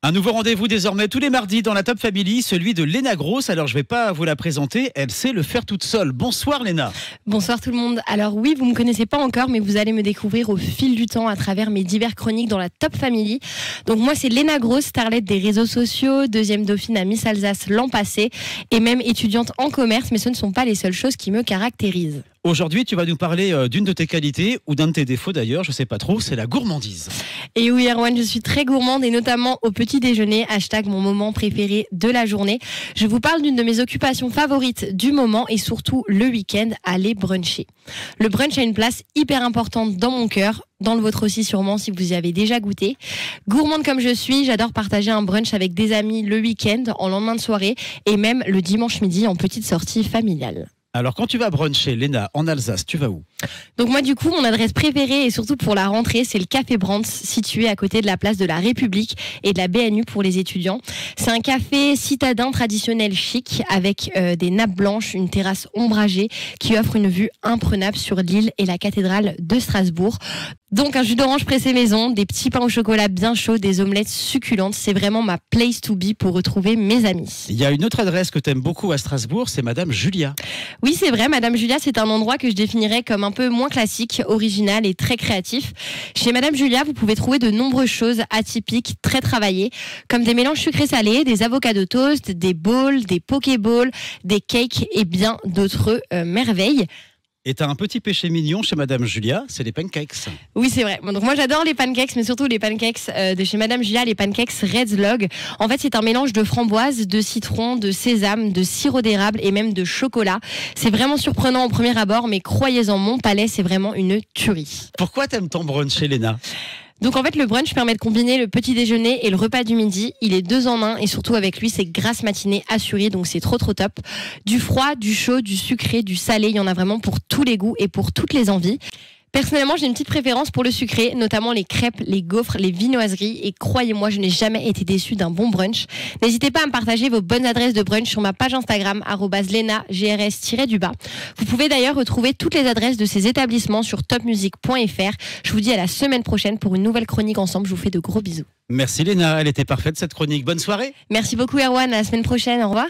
Un nouveau rendez-vous désormais tous les mardis dans la Top Family, celui de Léna Grosse. Alors je vais pas vous la présenter, elle sait le faire toute seule. Bonsoir Léna. Bonsoir tout le monde. Alors oui, vous me connaissez pas encore, mais vous allez me découvrir au fil du temps à travers mes divers chroniques dans la Top Family. Donc moi c'est Léna Grosse, starlette des réseaux sociaux, deuxième dauphine à Miss Alsace l'an passé et même étudiante en commerce, mais ce ne sont pas les seules choses qui me caractérisent. Aujourd'hui, tu vas nous parler d'une de tes qualités, ou d'un de tes défauts d'ailleurs, je sais pas trop, c'est la gourmandise. Et oui Erwan, je suis très gourmande et notamment au petit déjeuner, mon moment préféré de la journée. Je vous parle d'une de mes occupations favorites du moment et surtout le week-end, aller bruncher. Le brunch a une place hyper importante dans mon cœur, dans le vôtre aussi sûrement si vous y avez déjà goûté. Gourmande comme je suis, j'adore partager un brunch avec des amis le week-end, en lendemain de soirée et même le dimanche midi en petite sortie familiale. Alors quand tu vas bruncher, Léna, en Alsace, tu vas où? Donc moi du coup, mon adresse préférée et surtout pour la rentrée, c'est le Café Brands, situé à côté de la place de la République et de la BNU pour les étudiants. C'est un café citadin traditionnel chic avec des nappes blanches, une terrasse ombragée qui offre une vue imprenable sur l'île et la cathédrale de Strasbourg. Donc un jus d'orange pressé maison, des petits pains au chocolat bien chauds, des omelettes succulentes. C'est vraiment ma place to be pour retrouver mes amis. Il y a une autre adresse que tu aimes beaucoup à Strasbourg, c'est Madame Julia. Oui, c'est vrai, Madame Julia, c'est un endroit que je définirais comme un peu moins classique, original et très créatif. Chez Madame Julia, vous pouvez trouver de nombreuses choses atypiques, très travaillées, comme des mélanges sucrés-salés, des avocados toast, des bowls, des pokéballs, des cakes et bien d'autres merveilles. Et t'as un petit péché mignon chez Madame Julia, c'est les pancakes. Oui, c'est vrai. Bon, donc moi, j'adore les pancakes, mais surtout les pancakes de chez Madame Julia, les pancakes Red's Log. En fait, c'est un mélange de framboise, de citron, de sésame, de sirop d'érable et même de chocolat. C'est vraiment surprenant au premier abord, mais croyez-en, mon palais, c'est vraiment une tuerie. Pourquoi t'aimes tant bruncher, Léna? Donc en fait, le brunch permet de combiner le petit déjeuner et le repas du midi. Il est 2 en 1 et surtout avec lui, c'est grasse matinée assurée, donc c'est trop top. Du froid, du chaud, du sucré, du salé, il y en a vraiment pour tous les goûts et pour toutes les envies. Personnellement, j'ai une petite préférence pour le sucré, notamment les crêpes, les gaufres, les viennoiseries. Et croyez-moi, je n'ai jamais été déçue d'un bon brunch. N'hésitez pas à me partager vos bonnes adresses de brunch sur ma page Instagram, @lenagrs-du-bas. Vous pouvez d'ailleurs retrouver toutes les adresses de ces établissements sur topmusic.fr. Je vous dis à la semaine prochaine pour une nouvelle chronique ensemble. Je vous fais de gros bisous. Merci Léna, elle était parfaite cette chronique. Bonne soirée. Merci beaucoup Erwan, à la semaine prochaine. Au revoir.